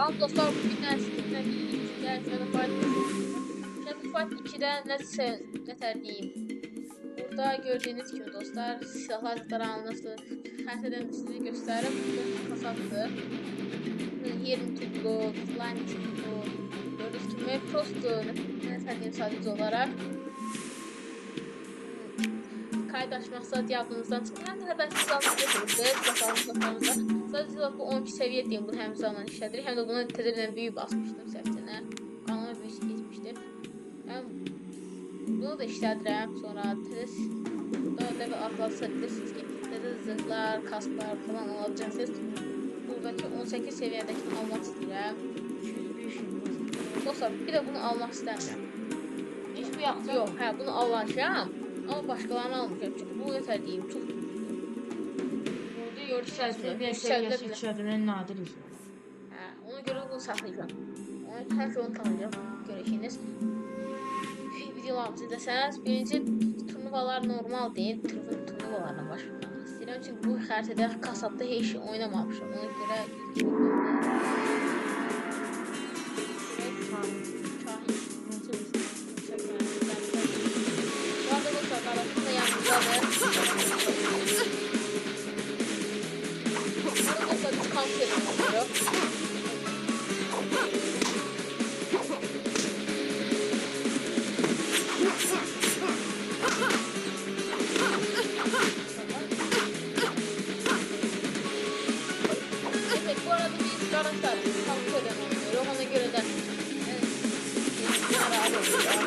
Tamam dostlar, bugünden sizinle birlikte Shadow Fight 2'den ne diyeyim. Burada gördüğünüz gibi dostlar, silahlar zaten alınmıştı. Her şeyden size gösterip kasaptı. 20 tutlu, slime tutlu. Gördüğünüz gibi prosto ne diyeyim sadece olarak. Kaydaşmaqsa diabınızdan çıxın. Həm də bəs siz almışsınız, bakalım. Sadəcə bu 12 səviyyə deyim, bunu həmin zaman işlədirik. Həm də bunu təzədən büyük basmışdım səhvçənə. Qanuna büyüsü geçmişdir. Bunu da işlədirəm. Sonra təzə və arxalıqsa bilirsiniz ki, təzə zırhlar, kasklar falan alacaqsınız. Buradakı 18 səviyyədəkini almaq istəyirəm. Dostlar, bir də bunu almaq istəmirəm. Heç bu yaxşı yox. Hə, bunu alacağam. Ama başkalarını almayacağım çünkü bu yeter diyeyim çok. Burada Seviyesi içeriden nadir iş. Ona göre bunu saklayacağım. Her şey onu tanıyacağım. Görüşünüz. Videolarımızı deseniz birinci turnuvalar normal değil. Turnuvalarla başlamak istedim çünkü bu xəritədə kasapda heç şey oynamamışım. Ona göre ona göre de şöyle.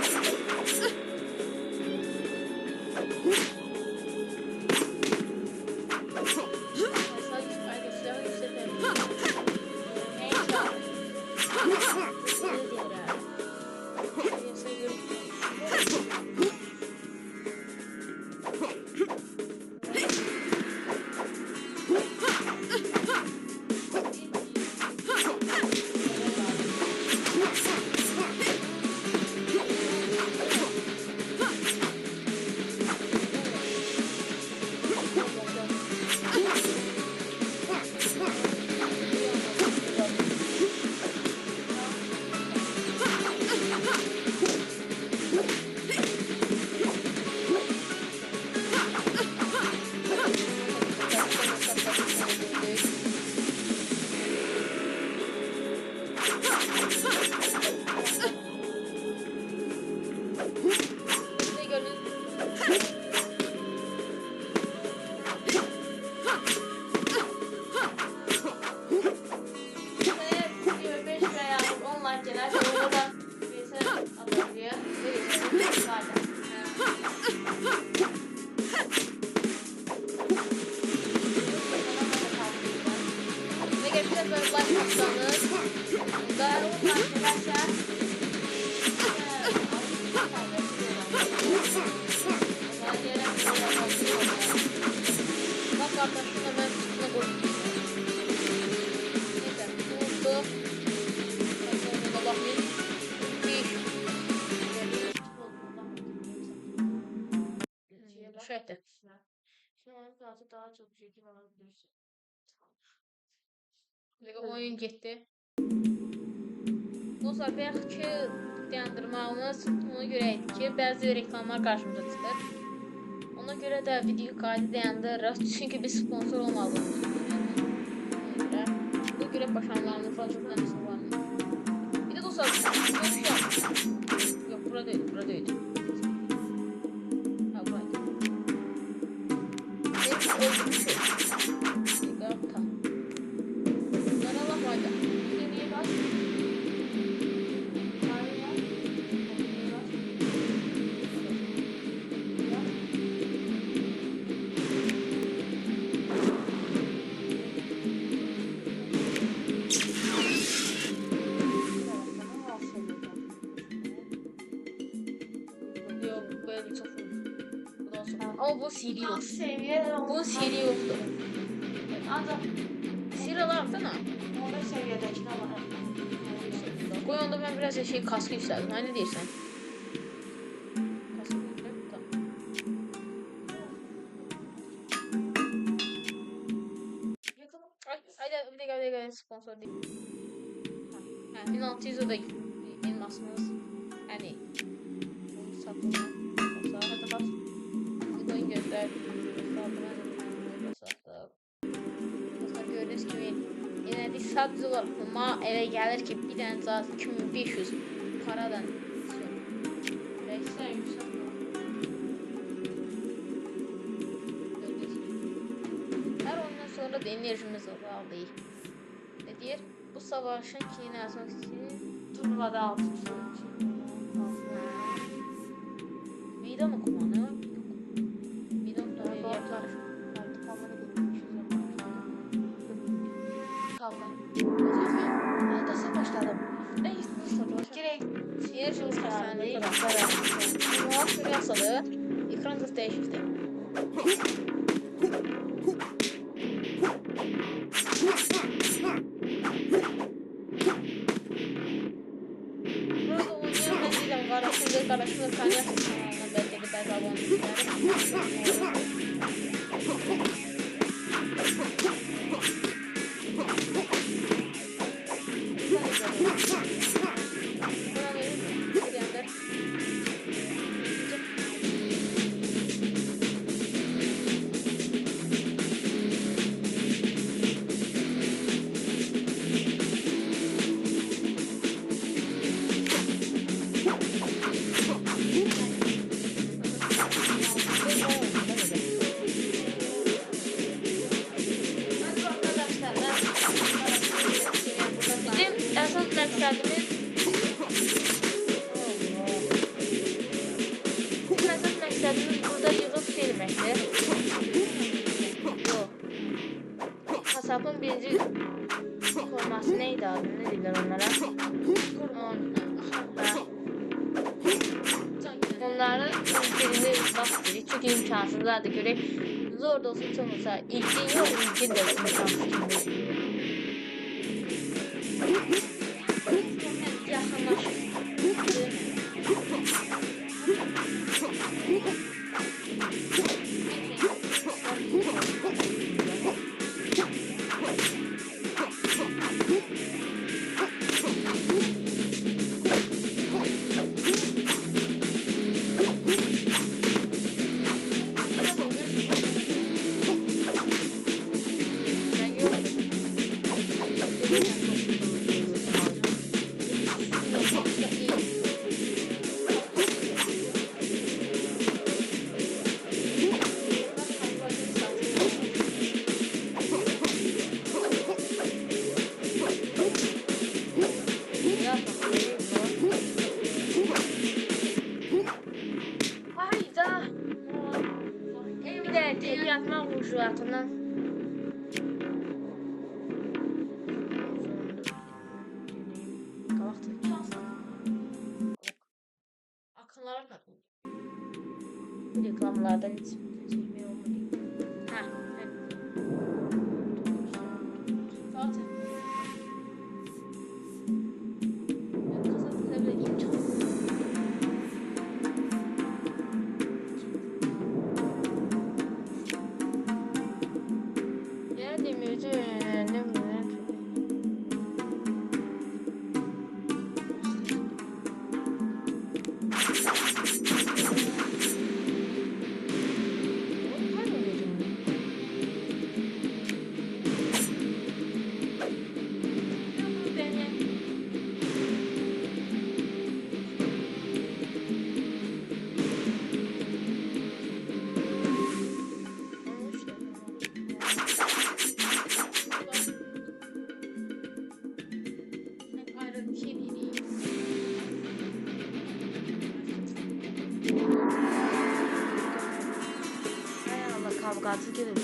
Daha çok şekil alabilirsin. Oyun gitti. Dostlar, belki dayandırmağımız ona görəydi ki, bəzi reklamlar karşımıza çıxır. Ona göre də video kaydı dayandırırıq. Çünki biz sponsor olmalıyıq. Bu göre başarılarımızdan çok tanışım var. Bir de dostlar, yok burada değil, burada değil. Ha, buraydı. Hepsi bir şey. Tamam. Bunlara bak hadi. Niye bak? Yok, böyle çok bundan sonra. Ama bu CD yok. Bu CD yoktu. Ancak Sıralar da ne? 15 seviyedekine var. Koy onda ben biraz şey kaskı yükseldim. Ha ne diyorsun? Kaskı yükseldim. Tamam. Haydi bir de sponsor değil. Hə, 1600 o da elmasımız. Yəni bunu satılır. Hadi bax. Videonu göstər. Dostlar gördüyünüz kimi elədik sadəcə olaraq buna elə gəlir ki, bir dənə cihaz 2500 paradan Sən yüksək. Hər oyundan sonra da enerjimiz azaldı. Ne deyir? Bu savaşın kilini açmaq üçün Turnuvada aldım. meydan okumanı meydan okumanı Yapar. Kavga. Hadi sen başladım. Gerek. enerjimiz Değil. kəsəndə muhafir yasalı ekran da dəyişikdir. Burada oynayan ben değilim. Karışımdır Kanyas kanalına belki de belki abone isterim. Buna verir mi? İsteyenler. Bizim əsas məqsədimiz burada yığıb silməkdir. Yox. Kasabın birinci forması neydi adı? Ne deyirlər onlara? Onları birini yığmaq istəyirik. Çünki imkansızlardır. Görək, zor da olsa, çox olsa, ilkin yox, ilkin də imkansız kimi gözləyir. Yaxınlaşır. Hayda. Bir de tel yapma vuruşuatından. Akıllara takıldı. Bu reklamlardan hiç çekmiyor mu? Ha, evet. Zaten. Kasa böyle imkan. Yer demirci ne bu? Kavgası gelir.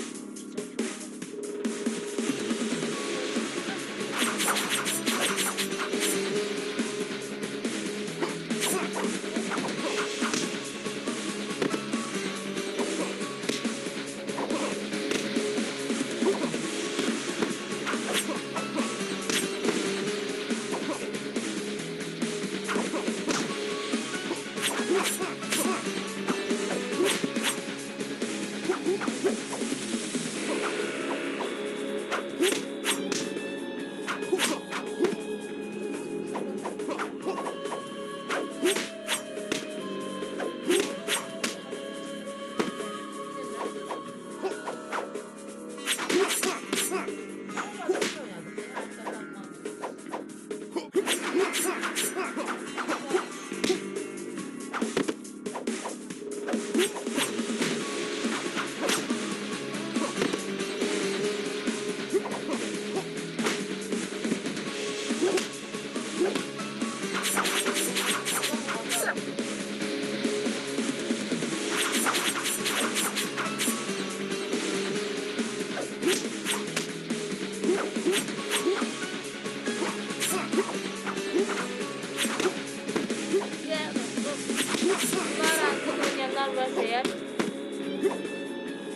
yaparsanız eğer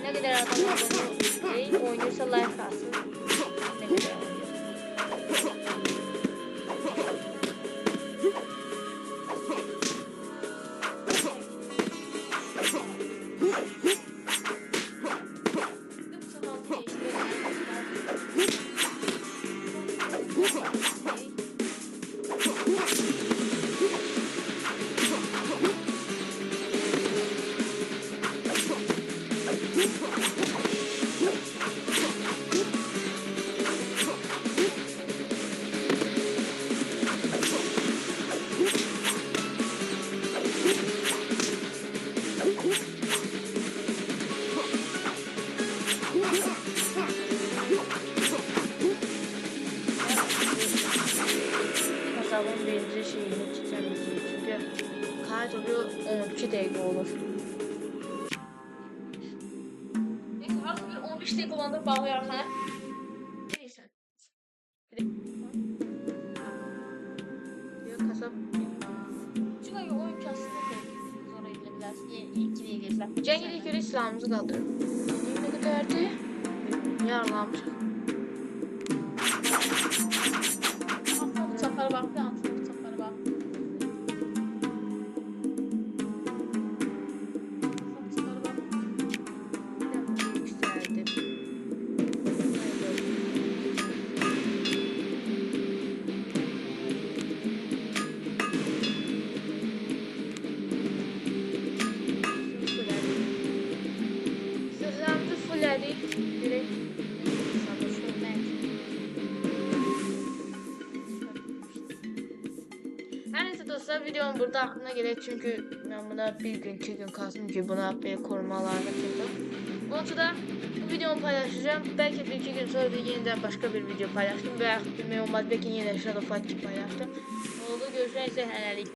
ne kadar adam olduğunu değil, oynuyorsa like alsın. Ne kadar oynuyor. Kasabın birinci şeyini çekeceğim çünkü kaç oluyor 12 dakika olur. Neyse artık bir 15 dakika olandır bağlayalım ha. Neyse. Diyor kasap. Çünkü oyun kasını zor edilebilir. İki diye geçler. Cengiz göre silahımızı kaldırıyor. Ne kadardı? Yaralamış. Safara baktı, antrenör safara baktı. Safara baktı. Yükseldi. Sırlarımızı fulledik. Direkt her neyse dostlar, videom burada aklına gelir çünkü ben buna bir gün 2 gün kalsın ki buna bir korumalarını kırdım. Ondan da bu videomu paylaşacağım. Belki bir iki gün sonra da yeniden başka bir video paylaştım. Veya bilmiyorum, olmaz belki yine Shadow Fight paylaştım. Oldu, görüşmek üzere.